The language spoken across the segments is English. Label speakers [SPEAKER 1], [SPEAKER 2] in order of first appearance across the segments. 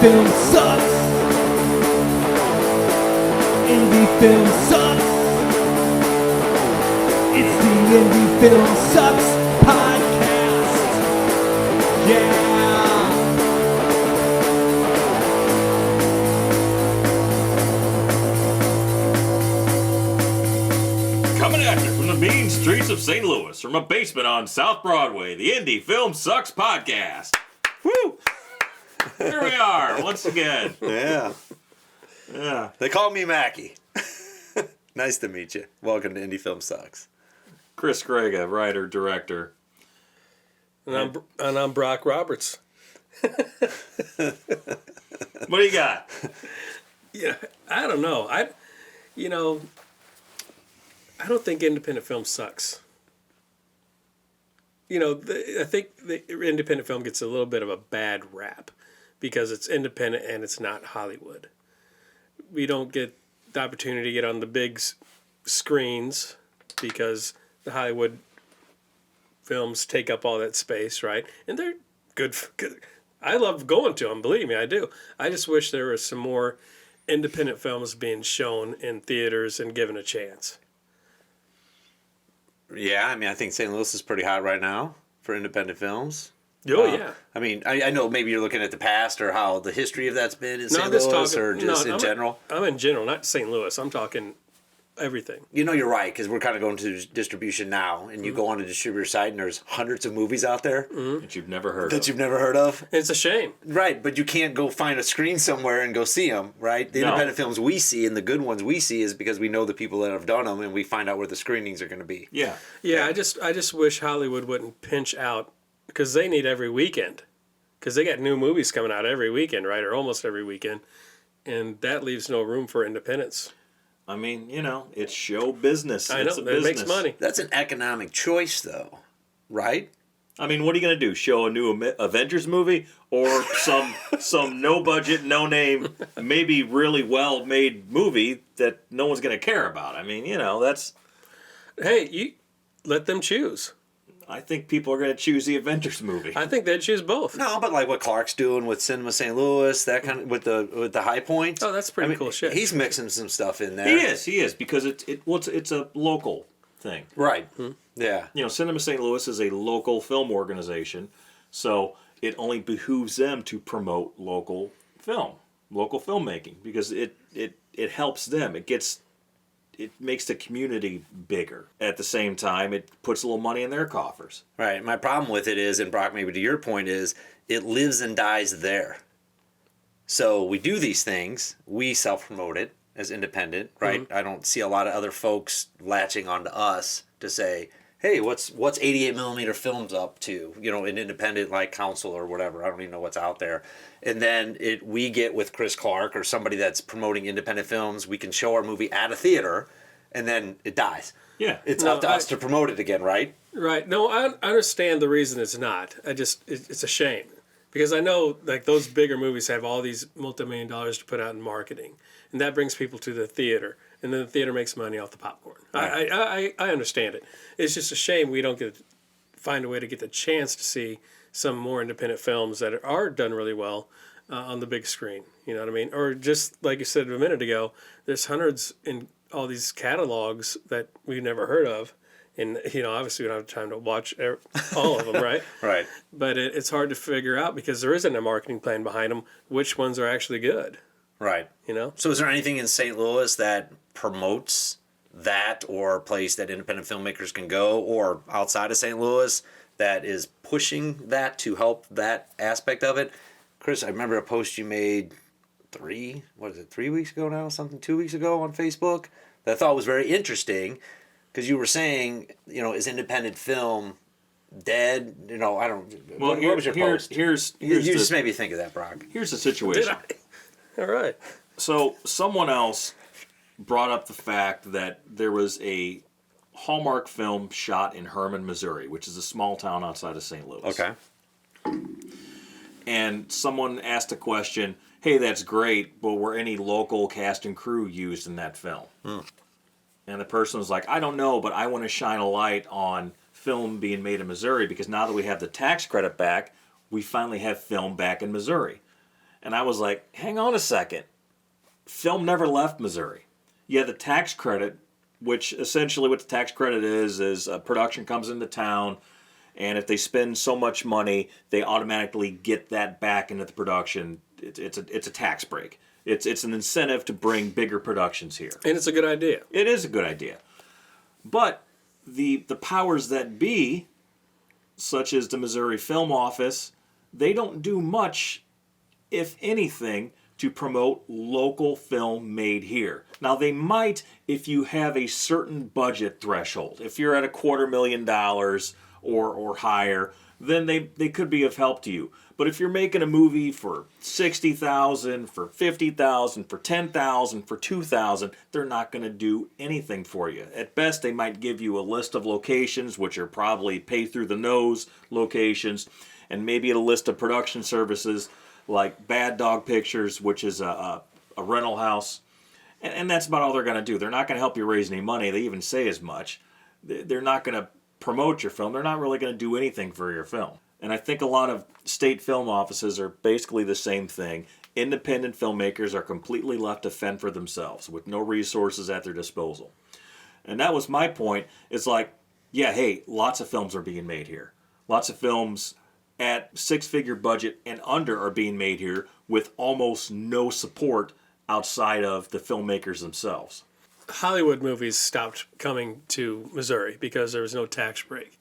[SPEAKER 1] film sucks. Indie film sucks. It's the Indie Film Sucks podcast. Yeah.
[SPEAKER 2] Coming at you from the mean streets of St. Louis, from a basement on South Broadway, the Indie Film Sucks podcast. Woo! Here we are, once again.
[SPEAKER 3] Yeah.
[SPEAKER 2] Yeah.
[SPEAKER 3] They call me Mackie. Nice to meet you. Welcome to Indie Film Sucks.
[SPEAKER 2] Chris Grega, writer, director.
[SPEAKER 4] And I'm Brock Roberts.
[SPEAKER 2] What do you got?
[SPEAKER 4] Yeah, I don't know. I don't think independent film sucks. I think the independent film gets a little bit of a bad rap because it's independent and it's not Hollywood. We don't get the opportunity to get on the big screens because the Hollywood films take up all that space, right? And they're good. I love going to them, believe me, I do. I just wish there was some more independent films being shown in theaters and given a chance.
[SPEAKER 3] Yeah, I mean, I think St. Louis is pretty hot right now for independent films.
[SPEAKER 4] Oh, yeah.
[SPEAKER 3] I mean, I know maybe you're looking at the past or how the history of that's been in
[SPEAKER 4] No,
[SPEAKER 3] St.
[SPEAKER 4] I'm just
[SPEAKER 3] Louis
[SPEAKER 4] talking-
[SPEAKER 3] or just
[SPEAKER 4] no,
[SPEAKER 3] in general.
[SPEAKER 4] I'm in general, not St. Louis. I'm talking everything.
[SPEAKER 3] You know, you're right, because we're kind of going to distribution now, and you go on a distributor site, and there's hundreds of movies out there
[SPEAKER 2] That you've never heard
[SPEAKER 3] that
[SPEAKER 2] of.
[SPEAKER 3] you've never heard of.
[SPEAKER 4] It's a shame.
[SPEAKER 3] Right, but you can't go find a screen somewhere and go see them, right? The
[SPEAKER 2] No.
[SPEAKER 3] independent films we see and the good ones we see is because we know the people that have done them, and we find out where the screenings are going to be.
[SPEAKER 2] Yeah.
[SPEAKER 4] Yeah, I just wish Hollywood wouldn't pinch out because they need every weekend. Because they got new movies coming out every weekend, right? Or almost every weekend. And that leaves no room for independence.
[SPEAKER 2] I mean, it's show business.
[SPEAKER 4] I
[SPEAKER 2] It's
[SPEAKER 4] know,
[SPEAKER 2] a
[SPEAKER 4] it makes
[SPEAKER 2] business.
[SPEAKER 4] money.
[SPEAKER 3] That's an economic choice, though, right?
[SPEAKER 2] I mean, what are you going to do? Show a new Avengers movie or some no budget, no name, maybe really well made movie that no one's going to care about? I mean, that's.
[SPEAKER 4] Hey, you let them choose.
[SPEAKER 2] I think people are going to choose the Avengers movie.
[SPEAKER 4] I think they'd choose both.
[SPEAKER 3] No, but like what Clark's doing with Cinema St. Louis, that kind of with the High Point.
[SPEAKER 4] Oh, that's pretty cool shit.
[SPEAKER 3] He's mixing some stuff in there.
[SPEAKER 2] He is because it's a local thing.
[SPEAKER 3] Right. Yeah.
[SPEAKER 2] Cinema St. Louis is a local film organization, so it only behooves them to promote local filmmaking because it helps them. It makes the community bigger. At the same time, it puts a little money in their coffers.
[SPEAKER 3] Right. My problem with it is, and Brock, maybe to your point is, it lives and dies there. So we do these things. We self-promote it as independent, right? I don't see a lot of other folks latching onto us to say, hey, what's 88 millimeter films up to? An independent like council or whatever. I don't even know what's out there. And then we get with Chris Clark or somebody that's promoting independent films. We can show our movie at a theater, and then it dies.
[SPEAKER 2] Yeah.
[SPEAKER 3] It's up to us to promote it again, right?
[SPEAKER 4] Right. No, I understand the reason it's not. It's a shame. Because I know like those bigger movies have all these multi-million dollars to put out in marketing. And that brings people to the theater. And then the theater makes money off the popcorn. Right. I understand it. It's just a shame we don't find a way to get the chance to see some more independent films that are done really well on the big screen. You know what I mean? Or just like you said a minute ago, there's hundreds in all these catalogs that we've never heard of. And, obviously we don't have time to watch all of them, right?
[SPEAKER 3] Right.
[SPEAKER 4] But it's hard to figure out because there isn't a marketing plan behind them, which ones are actually good,
[SPEAKER 3] Right. So is there anything in St. Louis that promotes that or a place that independent filmmakers can go or outside of St. Louis that is pushing that to help that aspect of it? Chris, I remember a post you made 3 weeks ago now, 2 weeks ago on Facebook that I thought was very interesting because you were saying, is independent film dead? I don't.
[SPEAKER 2] Well,
[SPEAKER 3] what was your post?
[SPEAKER 2] Here's
[SPEAKER 3] You just made me think of that, Brock.
[SPEAKER 2] Here's the situation.
[SPEAKER 4] All right.
[SPEAKER 2] So someone else brought up the fact that there was a Hallmark film shot in Herman, Missouri, which is a small town outside of St. Louis.
[SPEAKER 3] Okay.
[SPEAKER 2] And someone asked a question, hey, that's great, but were any local cast and crew used in that film? And the person was like, I don't know, but I want to shine a light on film being made in Missouri because now that we have the tax credit back, we finally have film back in Missouri. And I was like, hang on a second. Film never left Missouri. You had the tax credit, which essentially what the tax credit is a production comes into town, and if they spend so much money, they automatically get that back into the production. It's a tax break. It's an incentive to bring bigger productions here.
[SPEAKER 4] And it's a good idea.
[SPEAKER 2] It is a good idea. But the powers that be, such as the Missouri Film Office, they don't do much, if anything, to promote local film made here. Now, they might if you have a certain budget threshold. If you're at $250,000 or higher, then they could be of help to you. But if you're making a movie for $60,000, for $50,000, for $10,000, for $2,000, they're not going to do anything for you. At best, they might give you a list of locations, which are probably pay through the nose locations, and maybe a list of production services like Bad Dog Pictures, which is a rental house. And that's about all they're going to do. They're not going to help you raise any money. They even say as much. They're not going to promote your film. They're not really going to do anything for your film. And I think a lot of state film offices are basically the same thing. Independent filmmakers are completely left to fend for themselves with no resources at their disposal. And that was my point. It's like, yeah, hey, lots of films are being made here. Lots of films at six-figure budget and under are being made here with almost no support outside of the filmmakers themselves.
[SPEAKER 4] Hollywood movies stopped coming to Missouri because there was no tax break.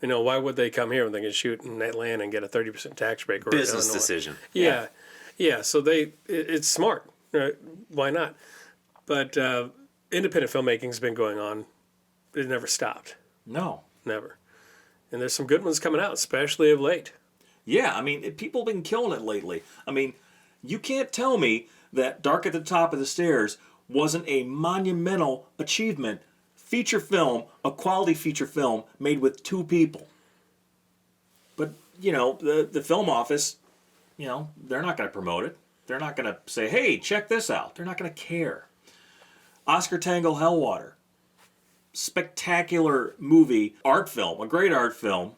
[SPEAKER 4] You know, why would they come here when they can shoot in Atlanta and get a 30% tax break? Or
[SPEAKER 3] Business
[SPEAKER 4] Illinois?
[SPEAKER 3] decision.
[SPEAKER 4] Yeah. So it's smart. Right? Why not? But independent filmmaking's been going on. It never stopped.
[SPEAKER 2] No.
[SPEAKER 4] Never. And there's some good ones coming out, especially of late.
[SPEAKER 2] Yeah, I mean, people have been killing it lately. I mean, you can't tell me that Dark at the Top of the Stairs wasn't a monumental achievement feature film, a quality feature film made with two people. But, you know, the film office, you know, they're not going to promote it. They're not going to say, hey, check this out. They're not going to care. Oscar Tango Hellwater. Spectacular movie, art film, a great art film,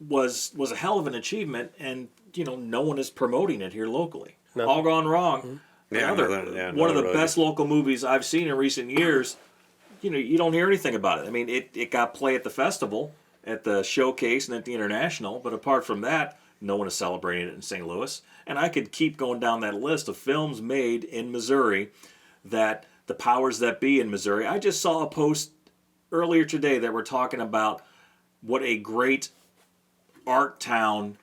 [SPEAKER 2] was a hell of an achievement, and, you know, no one is promoting it here locally.
[SPEAKER 4] No.
[SPEAKER 2] All Gone Wrong.
[SPEAKER 3] Mm-hmm.
[SPEAKER 2] One of the best local movies I've seen in recent years. You know, you don't hear anything about it. I mean, it got play at the festival, at the showcase, and at the International, but apart from that, no one is celebrating it in St. Louis. And I could keep going down that list of films made in Missouri that the powers that be in Missouri. I just saw a post earlier today that we're talking about what a great art town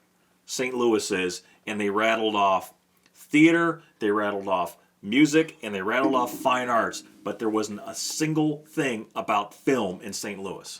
[SPEAKER 2] St. Louis is, and they rattled off theater, they rattled off music, and they rattled off fine arts, but there wasn't a single thing about film in St. Louis.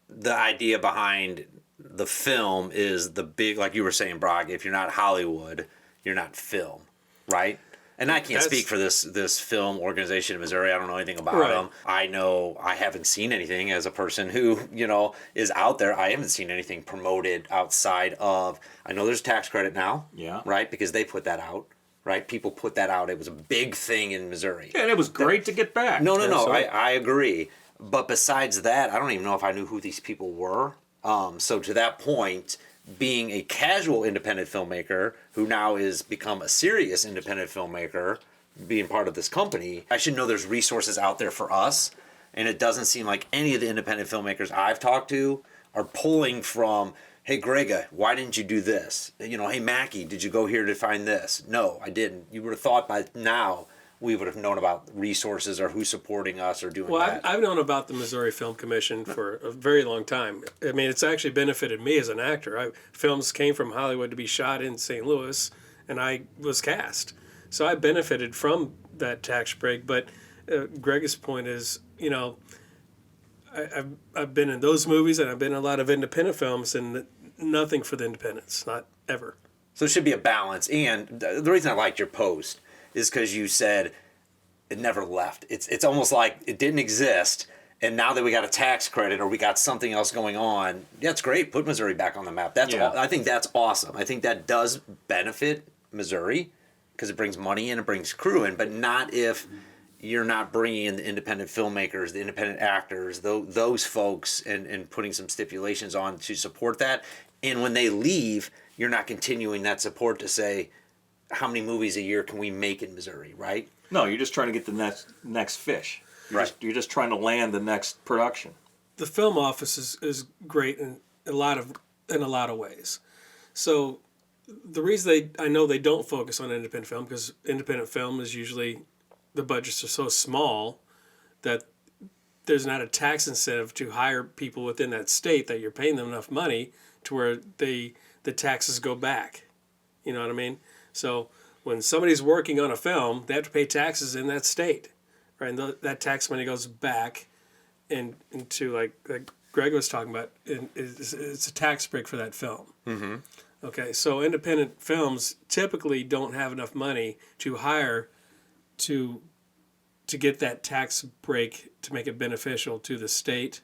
[SPEAKER 3] The idea behind the film is the big, like you were saying, Brock, if you're not Hollywood, you're not film, right? And I can't speak for this film organization in Missouri. I don't know anything about them. I know I haven't seen anything as a person who, you know, is out there. I haven't seen anything promoted outside of, I know there's tax credit now.
[SPEAKER 2] Yeah.
[SPEAKER 3] Right? Because they put that out. Right? People put that out. It was a big thing in Missouri.
[SPEAKER 2] Yeah, and it was great to get back.
[SPEAKER 3] No. I agree. But besides that, I don't even know if I knew who these people were. So to that point, being a casual independent filmmaker who now is become a serious independent filmmaker, being part of this company, I should know there's resources out there for us. And it doesn't seem like any of the independent filmmakers I've talked to are pulling from, hey, Grega, why didn't you do this? You know, hey, Mackie, did you go here to find this? No, I didn't. You would have thought by now we would have known about resources or who's supporting us or doing that.
[SPEAKER 4] Well, I've known about the Missouri Film Commission for a very long time. I mean, it's actually benefited me as an actor. Films came from Hollywood to be shot in St. Louis, and I was cast. So I benefited from that tax break. But Greg's point is, you know, I've been in those movies, and I've been in a lot of independent films, and nothing for the independents, not ever.
[SPEAKER 3] So it should be a balance. And the reason I liked your post is because you said it never left. It's almost like it didn't exist, and now that we got a tax credit or we got something else going on, that's great. Put Missouri back on the map. I think that's awesome. I think that does benefit Missouri because it brings money in, it brings crew in, but not if you're not bringing in the independent filmmakers, the independent actors, those folks, and putting some stipulations on to support that. And when they leave, you're not continuing that support to say, how many movies a year can we make in Missouri, right?
[SPEAKER 2] No, you're just trying to get the next fish. You're just trying to land the next production.
[SPEAKER 4] The film office is great in a lot of ways. So the reason I know they don't focus on independent film, because independent film is usually, the budgets are so small that there's not a tax incentive to hire people within that state that you're paying them enough money to where the taxes go back. You know what I mean? So when somebody's working on a film, they have to pay taxes in that state, right? And that tax money goes back into like Greg was talking about. It's a tax break for that film. Mm-hmm. Okay, so independent films typically don't have enough money to hire to get that tax break to make it beneficial to the state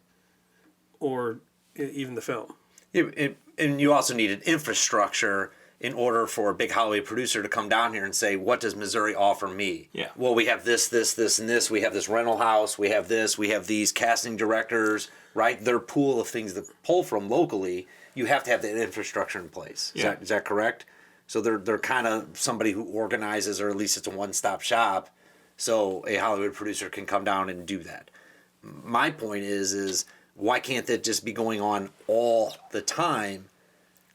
[SPEAKER 4] or even the film.
[SPEAKER 3] And you also need an infrastructure in order for a big Hollywood producer to come down here and say, what does Missouri offer me?
[SPEAKER 2] Yeah.
[SPEAKER 3] Well, we have this, and this. We have this rental house. We have this. We have these casting directors, right? Their pool of things to pull from locally. You have to have that infrastructure in place. Is that correct? So they're kind of somebody who organizes, or at least it's a one-stop shop, so a Hollywood producer can come down and do that. My point is why can't that just be going on all the time,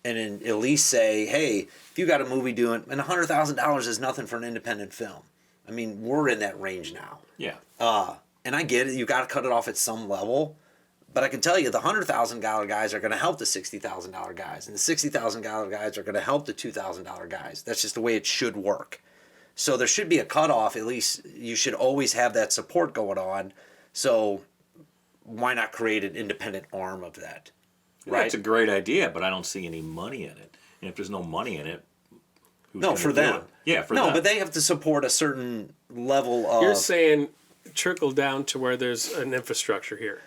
[SPEAKER 3] and then at least say, hey, if you got a movie doing, and $100,000 is nothing for an independent film. I mean, we're in that range now.
[SPEAKER 2] Yeah.
[SPEAKER 3] And I get it, you got to cut it off at some level. But I can tell you the $100,000 guys are going to help the $60,000 guys. And the $60,000 guys are going to help the $2,000 guys. That's just the way it should work. So there should be a cutoff. At least you should always have that support going on. So why not create an independent arm of that?
[SPEAKER 2] Right? It's a great idea, but I don't see any money in it. And if there's no money in it, who's
[SPEAKER 3] No,
[SPEAKER 2] gonna
[SPEAKER 3] for
[SPEAKER 2] do
[SPEAKER 3] them.
[SPEAKER 2] it? Yeah, for
[SPEAKER 3] no,
[SPEAKER 2] them.
[SPEAKER 3] but they have to support a certain level of...
[SPEAKER 4] You're saying trickle down to where there's an infrastructure here.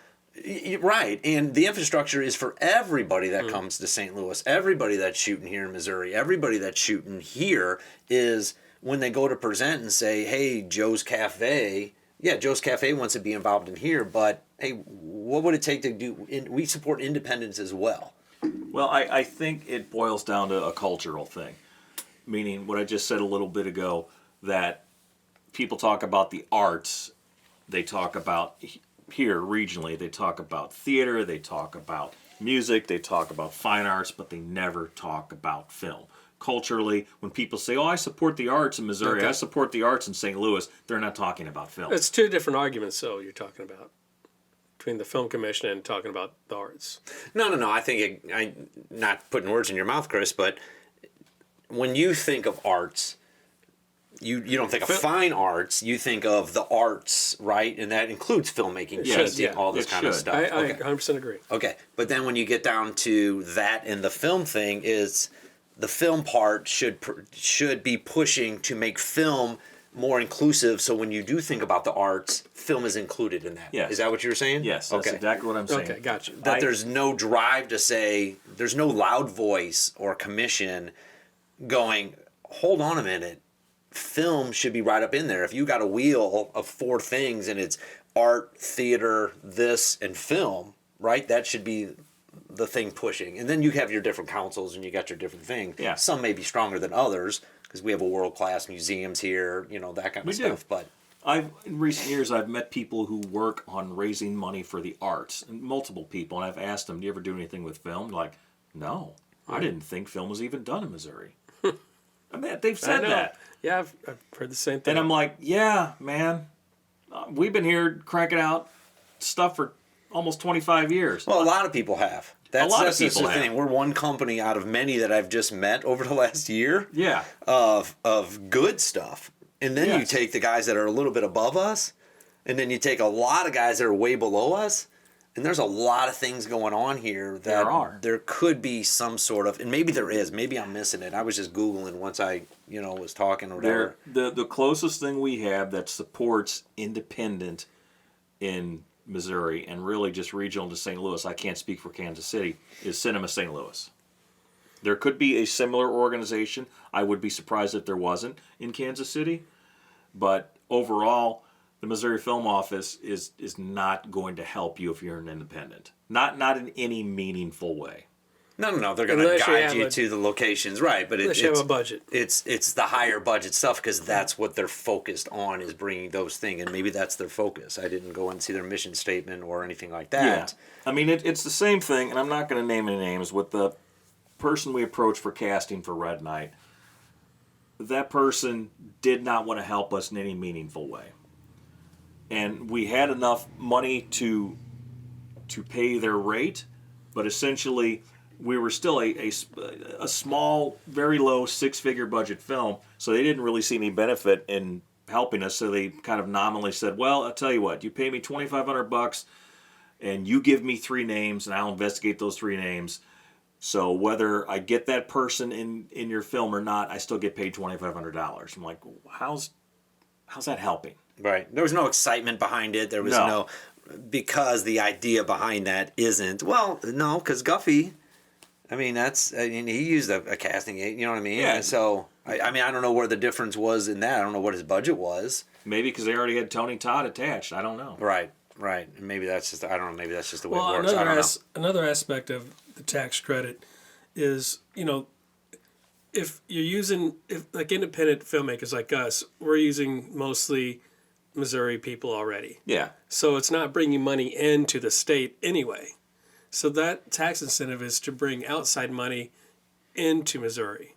[SPEAKER 3] Right, and the infrastructure is for everybody that comes to St. Louis. Everybody that's shooting here in Missouri, everybody that's shooting here is when they go to present and say, hey, Joe's Cafe, yeah, Joe's Cafe wants to be involved in here, but hey, what would it take to do? We support independence as well.
[SPEAKER 2] Well, I think it boils down to a cultural thing, meaning what I just said a little bit ago, that people talk about the arts, they talk about... Here regionally, they talk about theater, they talk about music, they talk about fine arts, but they never talk about film. Culturally, when people say, oh, I support the arts in Missouri,
[SPEAKER 4] Okay.
[SPEAKER 2] I support the arts in St. Louis, they're not talking about film.
[SPEAKER 4] It's two different arguments, though, you're talking about, between the film commission and talking about the arts.
[SPEAKER 3] No. I think, I'm not putting words in your mouth, Chris, but when you think of arts, you don't think of fine arts, you think of the arts, right? And that includes filmmaking,
[SPEAKER 2] Yes,
[SPEAKER 3] painting, all this
[SPEAKER 2] it
[SPEAKER 3] kind of
[SPEAKER 2] should.
[SPEAKER 3] stuff.
[SPEAKER 4] I
[SPEAKER 3] Okay.
[SPEAKER 4] 100% agree.
[SPEAKER 3] Okay, but then when you get down to that and the film thing, is the film part should be pushing to make film more inclusive. So when you do think about the arts, film is included in that.
[SPEAKER 2] Yes.
[SPEAKER 3] Is that what you're saying?
[SPEAKER 2] Yes, that's exactly what I'm saying.
[SPEAKER 4] Okay, gotcha.
[SPEAKER 3] That there's no drive to say, there's no loud voice or commission going, hold on a minute. Film should be right up in there. If you got a wheel of 4 things and it's art, theater, this, and film, right? That should be the thing pushing. And then you have your different councils and you got your different things.
[SPEAKER 2] Yeah.
[SPEAKER 3] Some may be stronger than others because we have a world-class museums here, that kind of
[SPEAKER 2] We do.
[SPEAKER 3] stuff. But
[SPEAKER 2] In recent years, I've met people who work on raising money for the arts, and multiple people, and I've asked them, do you ever do anything with film? They're like, no, I didn't think film was even done in Missouri. I mean, they've
[SPEAKER 4] I
[SPEAKER 2] said
[SPEAKER 4] know.
[SPEAKER 2] that.
[SPEAKER 4] Yeah, I've heard the same thing.
[SPEAKER 2] And I'm like, yeah, man, we've been here cranking out stuff for almost 25 years.
[SPEAKER 3] well, a lot of people have. That's
[SPEAKER 2] lot of
[SPEAKER 3] just
[SPEAKER 2] people
[SPEAKER 3] the
[SPEAKER 2] have.
[SPEAKER 3] thing. We're one company out of many that I've just met over the last year.
[SPEAKER 2] Yeah.
[SPEAKER 3] of good stuff. And then you
[SPEAKER 2] Yes.
[SPEAKER 3] take the guys that are a little bit above us, and then you take a lot of guys that are way below us, and there's a lot of things going on here that there could be some sort of, and maybe there is, maybe I'm missing it. I was just Googling once I, was talking or whatever.
[SPEAKER 2] The closest thing we have that supports independent in Missouri and really just regional to St. Louis, I can't speak for Kansas City, is Cinema St. Louis. There could be a similar organization. I would be surprised if there wasn't in Kansas City. But overall, the Missouri Film Office is not going to help you if you're an independent. Not in any meaningful way.
[SPEAKER 3] No. They're going to
[SPEAKER 4] Unless you
[SPEAKER 3] guide
[SPEAKER 4] have
[SPEAKER 3] you
[SPEAKER 4] a-
[SPEAKER 3] to the locations, right? But
[SPEAKER 4] Unless you have a budget.
[SPEAKER 3] It's the higher budget stuff because that's what they're focused on is bringing those things, and maybe that's their focus. I didn't go and see their mission statement or anything like that.
[SPEAKER 2] Yeah. I mean, it's the same thing, and I'm not going to name any names, with the person we approached for casting for Red Knight. That person did not want to help us in any meaningful way. And we had enough money to pay their rate, but essentially we were still a small, very low six-figure budget film, so they didn't really see any benefit in helping us. So they kind of nominally said, "Well, I'll tell you what, you pay me $2,500, and you give me 3 names, and I'll investigate those 3 names. So whether I get that person in your film or not, I still get paid $2,500." I'm like, how's that helping?
[SPEAKER 3] Right. There was no excitement behind it. There was
[SPEAKER 2] No.
[SPEAKER 3] because the idea behind that isn't, well, no, because Guffey, I mean, he used a casting agent, you know what I mean?
[SPEAKER 2] Yeah.
[SPEAKER 3] And so, I mean, I don't know where the difference was in that. I don't know what his budget was.
[SPEAKER 2] Maybe because they already had Tony Todd attached. I don't know.
[SPEAKER 3] Right. And maybe that's just, I don't know, maybe that's just the way
[SPEAKER 4] Well,
[SPEAKER 3] it works. I don't know.
[SPEAKER 4] another aspect of the tax credit is, if like independent filmmakers like us, we're using mostly Missouri people already.
[SPEAKER 2] Yeah.
[SPEAKER 4] So it's not bringing money into the state anyway. So that tax incentive is to bring outside money into Missouri.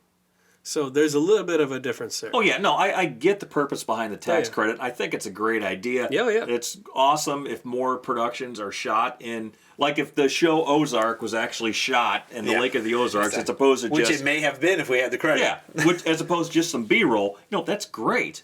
[SPEAKER 4] So there's a little bit of a difference there.
[SPEAKER 2] Oh yeah, no, I get the purpose behind the tax
[SPEAKER 4] Yeah.
[SPEAKER 2] credit. I think it's a great idea.
[SPEAKER 4] Yeah.
[SPEAKER 2] It's awesome if more productions are shot in, like if the show Ozark was actually shot in the
[SPEAKER 3] Yeah.
[SPEAKER 2] Lake of the Ozarks, as opposed to
[SPEAKER 3] Which
[SPEAKER 2] just
[SPEAKER 3] it may have been if we had the credit.
[SPEAKER 2] yeah, as opposed to just some B-roll. That's great.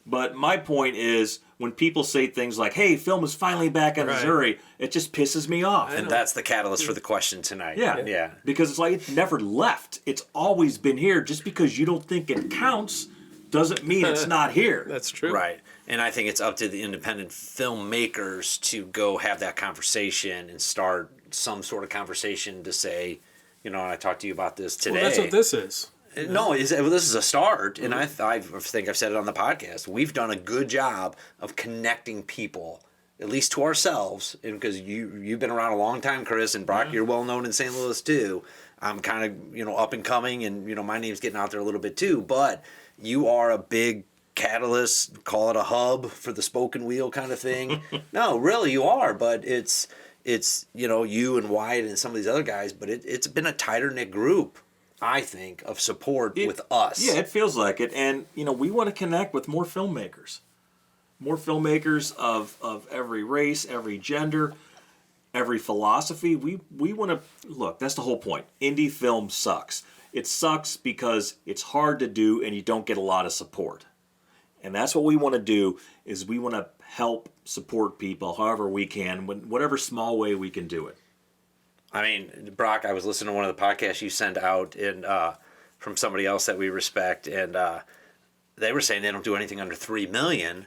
[SPEAKER 2] But my point is, when people say things like, "Hey, film is finally back in
[SPEAKER 4] Right.
[SPEAKER 2] Missouri," it just pisses me off.
[SPEAKER 3] And that's the catalyst for the question tonight.
[SPEAKER 2] Yeah. Because it's like it never left. It's always been here. Just because you don't think it counts doesn't mean it's not here.
[SPEAKER 4] That's true.
[SPEAKER 3] Right. And I think it's up to the independent filmmakers to go have that conversation and start some sort of conversation to say, and I talked to you about this today.
[SPEAKER 4] Well, that's what this is.
[SPEAKER 3] No, this is a start, and I think I've said it on the podcast. We've done a good job of connecting people, at least to ourselves, and because you've been around a long time, Chris, and Brock, you're well known in St. Louis too. I'm kind of up and coming, and my name's getting out there a little bit too. But you are a big catalyst, call it a hub for the spoken wheel kind of thing. No, really, you are. But it's you and Wyatt and some of these other guys, but it's been a tighter knit group, I think, of support with us.
[SPEAKER 2] Yeah, it feels like it. And, we want to connect with more filmmakers. More filmmakers of every race, every gender, every philosophy. We want to, look, that's the whole point. Indie film sucks. It sucks because it's hard to do and you don't get a lot of support. And that's what we want to do, is we want to help support people however we can, whatever small way we can do it.
[SPEAKER 3] I mean, Brock, I was listening to one of the podcasts you sent out from somebody else that we respect, and they were saying they don't do anything under $3 million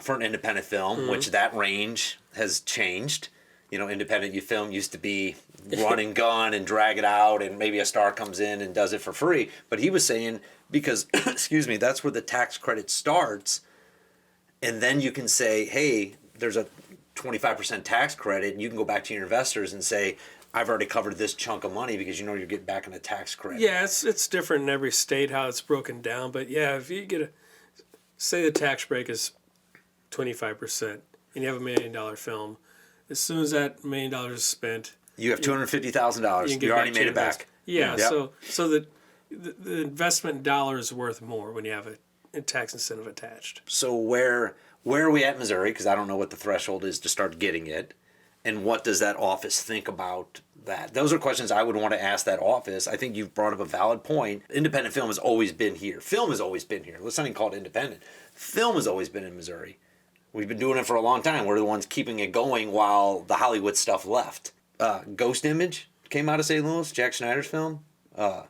[SPEAKER 3] for an independent film, which that range has changed. Independent film used to be run and gun and drag it out, and maybe a star comes in and does it for free. But he was saying, because, excuse me, that's where the tax credit starts, and then you can say, hey, there's a 25% tax credit, and you can go back to your investors and say, I've already covered this chunk of money, because you're getting back in the tax credit.
[SPEAKER 4] Yeah, it's different in every state how it's broken down. But yeah, if you say the tax break is 25% and you have $1 million film, as soon as that $1 million is spent,
[SPEAKER 3] You have $250,000. You already made it back.
[SPEAKER 4] Yeah,
[SPEAKER 3] Yep.
[SPEAKER 4] so the investment dollar is worth more when you have a tax incentive attached.
[SPEAKER 3] So where are we at Missouri? Because I don't know what the threshold is to start getting it. And what does that office think about that? Those are questions I would want to ask that office. I think you've brought up a valid point. Independent film has always been here. Film has always been here. Let's not even call it independent. Film has always been in Missouri. We've been doing it for a long time. We're the ones keeping it going while the Hollywood stuff left. Ghost Image came out of St. Louis, Jack Schneider's film.
[SPEAKER 2] That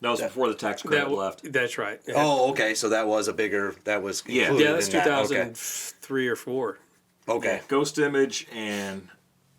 [SPEAKER 2] was before the tax credit left.
[SPEAKER 4] That's right. Yeah.
[SPEAKER 3] Oh, okay. So that was
[SPEAKER 2] Yeah.
[SPEAKER 3] included
[SPEAKER 4] Yeah, that's
[SPEAKER 3] in that.
[SPEAKER 4] 2003 or 4.
[SPEAKER 3] Okay.
[SPEAKER 2] Ghost Image and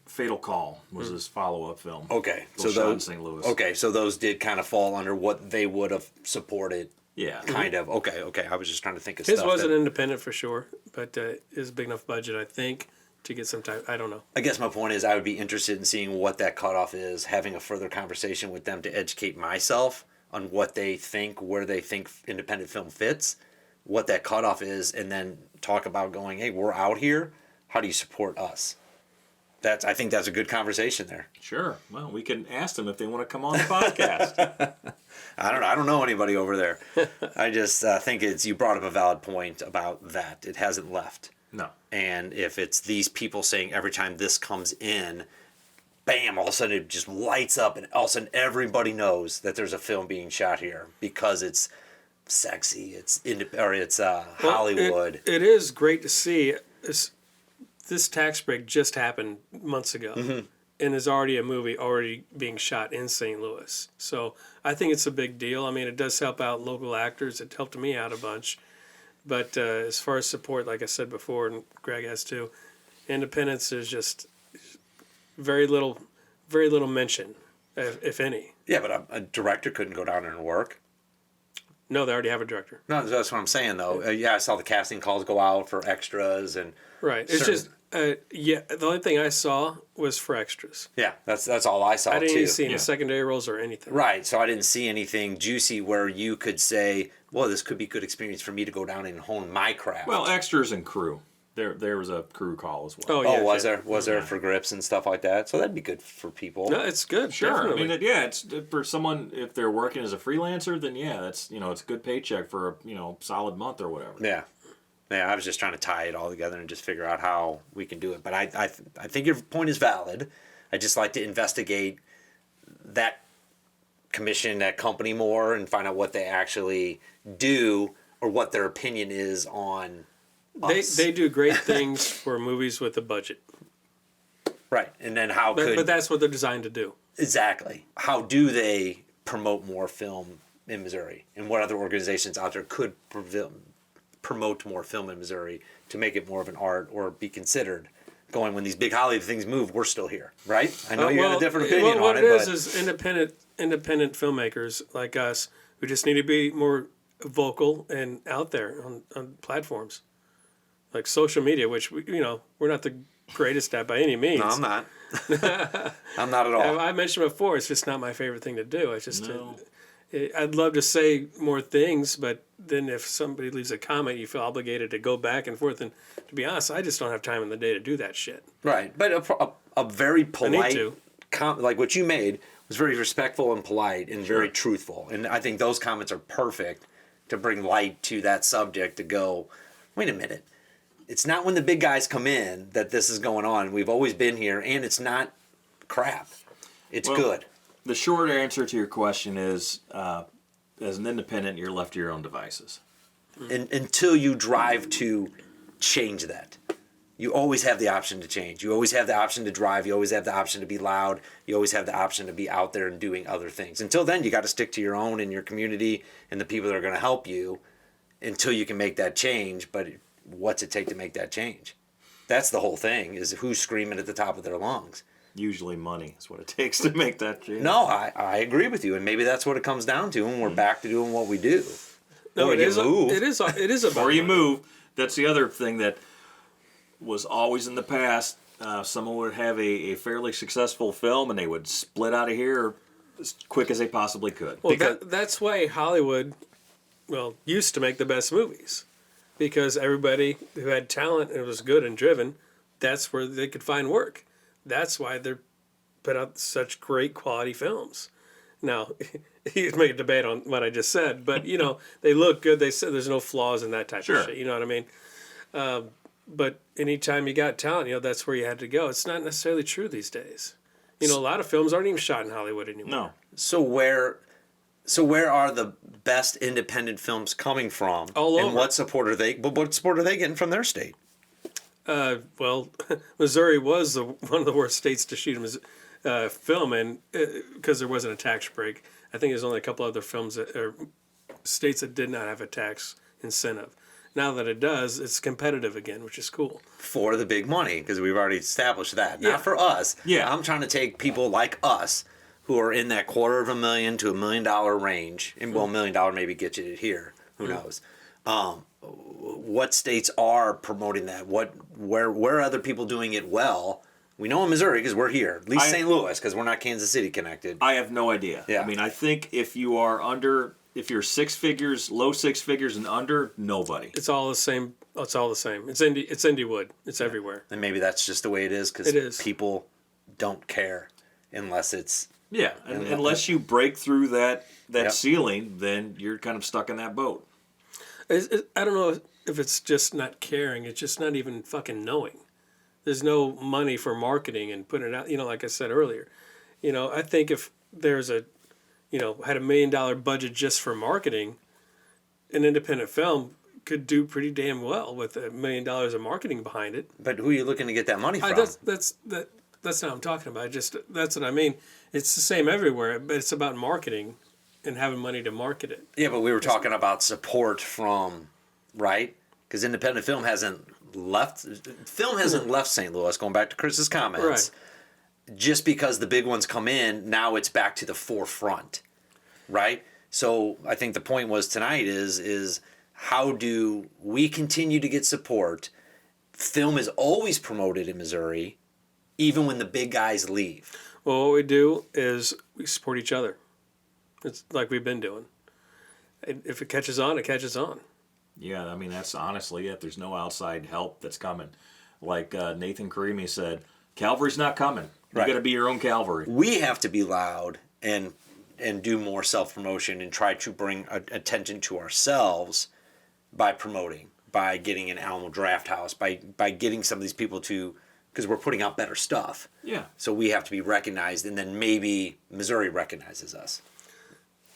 [SPEAKER 2] Fatal Call was his follow-up film.
[SPEAKER 3] Okay.
[SPEAKER 2] So shot in St. Louis.
[SPEAKER 3] Okay, so those did kind of fall under what they would have supported.
[SPEAKER 2] Yeah.
[SPEAKER 3] Kind of. Okay. I was just trying to think of
[SPEAKER 4] His
[SPEAKER 3] stuff.
[SPEAKER 4] wasn't
[SPEAKER 3] that-
[SPEAKER 4] independent for sure, but it was a big enough budget, I think, to get some time. I don't know.
[SPEAKER 3] I guess my point is I would be interested in seeing what that cutoff is, having a further conversation with them to educate myself on what they think, where they think independent film fits, what that cutoff is, and then talk about going, hey, we're out here. How do you support us? I think that's a good conversation there.
[SPEAKER 2] Sure. Well, we can ask them if they want to come on the podcast.
[SPEAKER 3] I don't know anybody over there. I just think you brought up a valid point about that. It hasn't left.
[SPEAKER 2] No.
[SPEAKER 3] And if it's these people saying every time this comes in, bam, all of a sudden it just lights up and all of a sudden everybody knows that there's a film being shot here because it's sexy, it's Hollywood.
[SPEAKER 4] It is great to see. This tax break just happened months ago, and there's already a movie already being shot in St. Louis. So I think it's a big deal. I mean, it does help out local actors. It helped me out a bunch. But as far as support, like I said before, and Greg has too, independence is just very little mention, if any.
[SPEAKER 3] Yeah, but a director couldn't go down there and work.
[SPEAKER 4] No, they already have a director.
[SPEAKER 3] No, that's what I'm saying, though. I saw the casting calls go out for extras and...
[SPEAKER 4] Right. It's just, the only thing I saw was for extras.
[SPEAKER 3] Yeah, that's all I saw,
[SPEAKER 4] I didn't
[SPEAKER 3] too.
[SPEAKER 4] even see any secondary roles or anything.
[SPEAKER 3] Right, so I didn't see anything juicy where you could say, well, this could be good experience for me to go down and hone my craft.
[SPEAKER 2] Well, extras and crew. There was a crew call as well.
[SPEAKER 4] Oh, yeah.
[SPEAKER 3] was there? Was there for grips and stuff like that? So that'd be good for people.
[SPEAKER 4] No, it's good.
[SPEAKER 2] Sure.
[SPEAKER 4] Definitely.
[SPEAKER 2] I mean, it's for someone, if they're working as a freelancer, then that's, it's a good paycheck for a, solid month or whatever.
[SPEAKER 3] Yeah. Yeah, I was just trying to tie it all together and just figure out how we can do it. But I think your point is valid. I just like to investigate that commission, that company more, and find out what they actually do or what their opinion is on us.
[SPEAKER 4] They do great things for movies with a budget.
[SPEAKER 3] Right, and then
[SPEAKER 4] But that's what they're designed to do.
[SPEAKER 3] Exactly. How do they promote more film in Missouri? And what other organizations out there could promote more film in Missouri to make it more of an art or be considered going when these big Hollywood things move, we're still here, right? I know you have a different opinion on it.
[SPEAKER 4] What it is independent filmmakers like us who just need to be more vocal and out there on platforms like social media, which we're not the greatest at by any means.
[SPEAKER 3] No, I'm not. I'm not at all.
[SPEAKER 4] I mentioned before, it's just not my favorite thing to do. It's just I'd love to say more things, but then if somebody leaves a comment, you feel obligated to go back and forth. And to be honest, I just don't have time in the day to do that shit.
[SPEAKER 3] Right, but a very polite,
[SPEAKER 4] to.
[SPEAKER 3] like what you made was very respectful and polite and very truthful. And I think those comments are perfect to bring light to that subject to go, wait a minute. It's not when the big guys come in that this is going on. We've always been here, and it's not crap. It's good.
[SPEAKER 2] The short answer to your question is, as an independent, you're left to your own devices.
[SPEAKER 3] And until you drive to change that. You always have the option to change. You always have the option to drive. You always have the option to be loud. You always have the option to be out there and doing other things. Until then, you got to stick to your own and your community and the people that are going to help you until you can make that change. But what's it take to make that change? That's the whole thing, is who's screaming at the top of their lungs.
[SPEAKER 2] Usually money is what it takes to make that change.
[SPEAKER 3] No, I agree with you, and maybe that's what it comes down to, and we're back to doing what we do.
[SPEAKER 4] No,
[SPEAKER 3] Or
[SPEAKER 4] it
[SPEAKER 3] you
[SPEAKER 4] is.
[SPEAKER 3] move.
[SPEAKER 4] It is about
[SPEAKER 2] Or you
[SPEAKER 4] money.
[SPEAKER 2] move. That's the other thing that was always in the past. Someone would have a fairly successful film, and they would split out of here as quick as they possibly could.
[SPEAKER 4] Well, that's why Hollywood, used to make the best movies, because everybody who had talent and was good and driven, that's where they could find work. That's why they put out such great quality films. Now, you can make a debate on what I just said, but they look good. They said there's no flaws in that type of shit. You know what I mean? But anytime you got talent, that's where you had to go. It's not necessarily true these days. A lot of films aren't even shot in Hollywood anymore.
[SPEAKER 2] No.
[SPEAKER 3] So where are the best independent films coming from?
[SPEAKER 4] All
[SPEAKER 3] and
[SPEAKER 4] over.
[SPEAKER 3] what support are they getting from their state?
[SPEAKER 4] Missouri was one of the worst states to shoot a film in because there wasn't a tax break. I think there's only a couple other states that did not have a tax incentive. Now that it does, it's competitive again, which is cool.
[SPEAKER 3] For the big money, because we've already established that.
[SPEAKER 4] Yeah.
[SPEAKER 3] Not for us.
[SPEAKER 2] Yeah.
[SPEAKER 3] I'm trying to take people like us who are in that $250,000 to $1 million range. And $1 million maybe gets you here. Who knows? What states are promoting that? Where are other people doing it well? We know in Missouri because we're here. At least St. Louis because we're not Kansas City connected.
[SPEAKER 2] I have no idea.
[SPEAKER 3] Yeah.
[SPEAKER 2] I mean, I think if you're six figures, low six figures and under, nobody.
[SPEAKER 4] It's all the same. It's all the same. It's Indiewood. It's everywhere.
[SPEAKER 3] And maybe that's just the way it is
[SPEAKER 4] It
[SPEAKER 3] because
[SPEAKER 4] is.
[SPEAKER 3] people don't care unless it's
[SPEAKER 2] Yeah, unless you break through that
[SPEAKER 3] Yep.
[SPEAKER 2] ceiling, then you're kind of stuck in that boat.
[SPEAKER 4] I don't know if it's just not caring. It's just not even fucking knowing. There's no money for marketing and putting it out. Like I said earlier, I think if there's had $1 million budget just for marketing, an independent film could do pretty damn well with $1 million of marketing behind it.
[SPEAKER 3] But who are you looking to get that money from?
[SPEAKER 4] That's not what I'm talking about. That's what I mean. It's the same everywhere, but it's about marketing and having money to market it.
[SPEAKER 3] Yeah, but we were talking about support from, right? Because independent film hasn't left St. Louis, going back to Chris's comments.
[SPEAKER 4] Right.
[SPEAKER 3] Just because the big ones come in, now it's back to the forefront, right? So I think the point was tonight is how do we continue to get support? Film is always promoted in Missouri, even when the big guys leave.
[SPEAKER 4] Well, what we do is we support each other. It's like we've been doing. And if it catches on, it catches on.
[SPEAKER 2] Yeah, I mean, that's honestly it. There's no outside help that's coming. Like Nathan Karimi said, Calvary's not coming. You
[SPEAKER 3] Right.
[SPEAKER 2] got to be your own Calvary.
[SPEAKER 3] We have to be loud and do more self-promotion and try to bring attention to ourselves by promoting, by getting an Alamo Draft House, by getting some of these people to, because we're putting out better stuff.
[SPEAKER 2] Yeah.
[SPEAKER 3] So we have to be recognized, and then maybe Missouri recognizes us.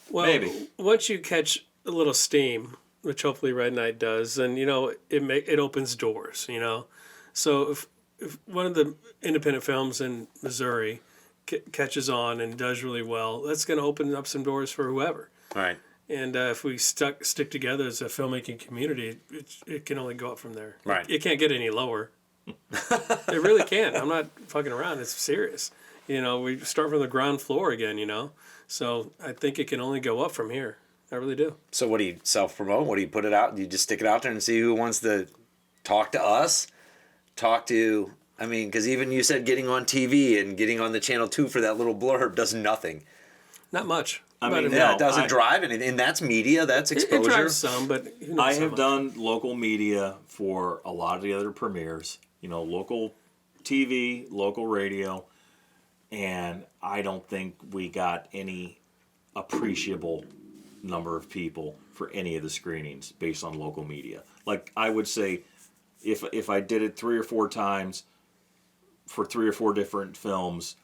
[SPEAKER 4] Well,
[SPEAKER 2] Maybe.
[SPEAKER 4] once you catch a little steam, which hopefully Red Knight does, then it opens doors. So if one of the independent films in Missouri catches on and does really well, that's going to open up some doors for whoever.
[SPEAKER 3] Right.
[SPEAKER 4] And if we stick together as a filmmaking community, it can only go up from there.
[SPEAKER 3] Right.
[SPEAKER 4] It can't get any lower. It really can't. I'm not fucking around. It's serious. We start from the ground floor again. So I think it can only go up from here. I really do.
[SPEAKER 3] So what do you self-promote? What do you put it out? Do you just stick it out there and see who wants to talk to us? Because even you said getting on TV and getting on the Channel 2 for that little blurb does nothing.
[SPEAKER 4] Not much.
[SPEAKER 2] I
[SPEAKER 4] But
[SPEAKER 2] mean,
[SPEAKER 4] it-
[SPEAKER 3] Yeah, it doesn't drive anything. And that's media, that's
[SPEAKER 4] it
[SPEAKER 3] exposure.
[SPEAKER 4] drives some, but who knows
[SPEAKER 2] I
[SPEAKER 4] how
[SPEAKER 2] have
[SPEAKER 4] much.
[SPEAKER 2] done local media for a lot of the other premieres, local TV, local radio, and I don't think we got any appreciable number of people for any of the screenings based on local media. Like I would say, if I did it 3 or 4 times for 3 or 4 different films,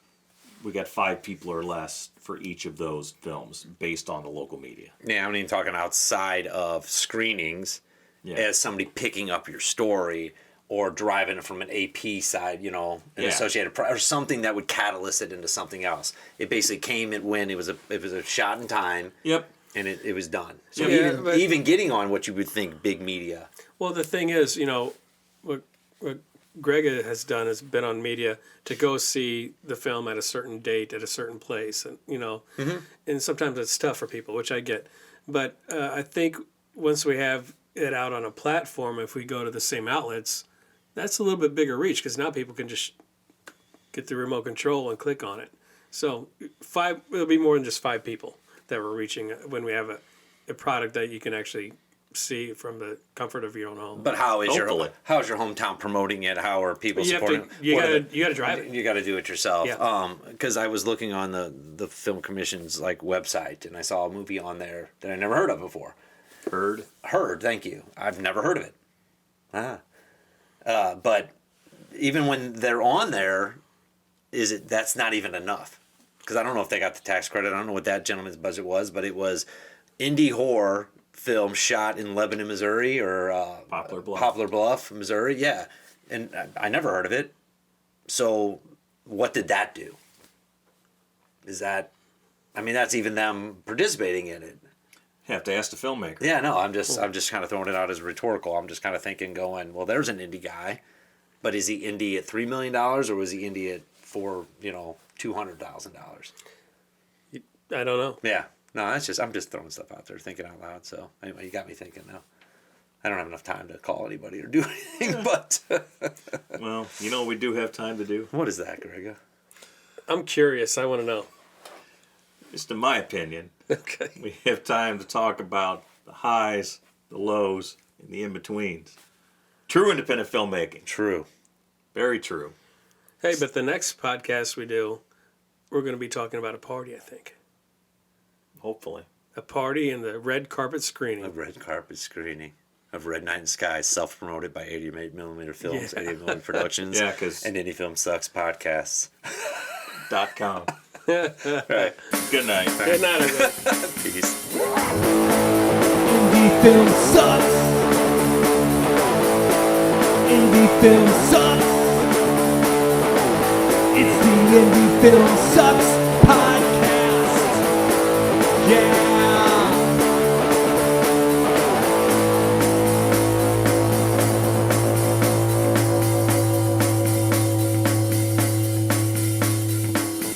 [SPEAKER 2] we got 5 people or less for each of those films based on the local media.
[SPEAKER 3] Yeah, I'm not even talking outside of screenings
[SPEAKER 2] Yeah.
[SPEAKER 3] as somebody picking up your story or driving it from an AP side, an
[SPEAKER 2] Yeah.
[SPEAKER 3] Associated Press, or something that would catalyst it into something else. It basically came at when it was a shot in time,
[SPEAKER 2] Yep.
[SPEAKER 3] and it was done. So
[SPEAKER 4] Yeah, but-
[SPEAKER 3] even getting on what you would think big media.
[SPEAKER 4] Well, the thing is, what Greg has done is been on media to go see the film at a certain date at a certain place, and and sometimes it's tough for people, which I get. But I think once we have it out on a platform, if we go to the same outlets, that's a little bit bigger reach because now people can just get the remote control and click on it. So it'll be more than just 5 people that we're reaching when we have a product that you can actually see from the comfort of your own home.
[SPEAKER 3] But how's
[SPEAKER 2] Hopefully.
[SPEAKER 3] your hometown promoting it? How are people
[SPEAKER 4] You have
[SPEAKER 3] supporting?
[SPEAKER 4] to, you
[SPEAKER 3] What are
[SPEAKER 4] gotta, you gotta drive it.
[SPEAKER 3] You got to do it yourself.
[SPEAKER 4] Yeah.
[SPEAKER 3] Because I was looking on the Film Commission's website, and I saw a movie on there that I never heard of before. Heard, thank you. I've never heard of it. But even when they're on there, that's not even enough? Because I don't know if they got the tax credit. I don't know what that gentleman's budget was, but it was indie horror film shot in Lebanon, Missouri, or Poplar Bluff, Missouri. Yeah, and I never heard of it. So, what did that do? That's even them participating in it.
[SPEAKER 2] Have to ask the filmmaker.
[SPEAKER 3] Yeah, no, I'm just kind of throwing it out as rhetorical. I'm just kind of thinking, going, well, there's an indie guy, but is he indie at $3 million or was he indie at $200,000?
[SPEAKER 4] I don't know.
[SPEAKER 3] Yeah, no, I'm just throwing stuff out there, thinking out loud. So anyway, you got me thinking now. I don't have enough time to call anybody or do anything, but
[SPEAKER 2] Well, you know what we do have time to do?
[SPEAKER 3] what is that, Greg?
[SPEAKER 4] I'm curious. I want to know.
[SPEAKER 2] Just in my opinion,
[SPEAKER 4] Okay.
[SPEAKER 2] we have time to talk about the highs, the lows, and the in-betweens. True independent filmmaking.
[SPEAKER 3] True.
[SPEAKER 2] Very true.
[SPEAKER 4] Hey, but the next podcast we do, we're going to be talking about a party, I think.
[SPEAKER 2] Hopefully.
[SPEAKER 4] A party and the red carpet screening.
[SPEAKER 3] A red carpet screening of Red Night in Sky, self-promoted by 88mm Films,
[SPEAKER 4] Yeah.
[SPEAKER 3] 88mm Productions,
[SPEAKER 2] Yeah, 'cause-
[SPEAKER 3] and Indie Film Sucks podcasts.
[SPEAKER 2] .com.
[SPEAKER 3] Right.
[SPEAKER 2] Good night.
[SPEAKER 4] Good night, everybody.
[SPEAKER 3] Peace.
[SPEAKER 1] Indie film sucks. Indie film sucks. It's the Indie Film Sucks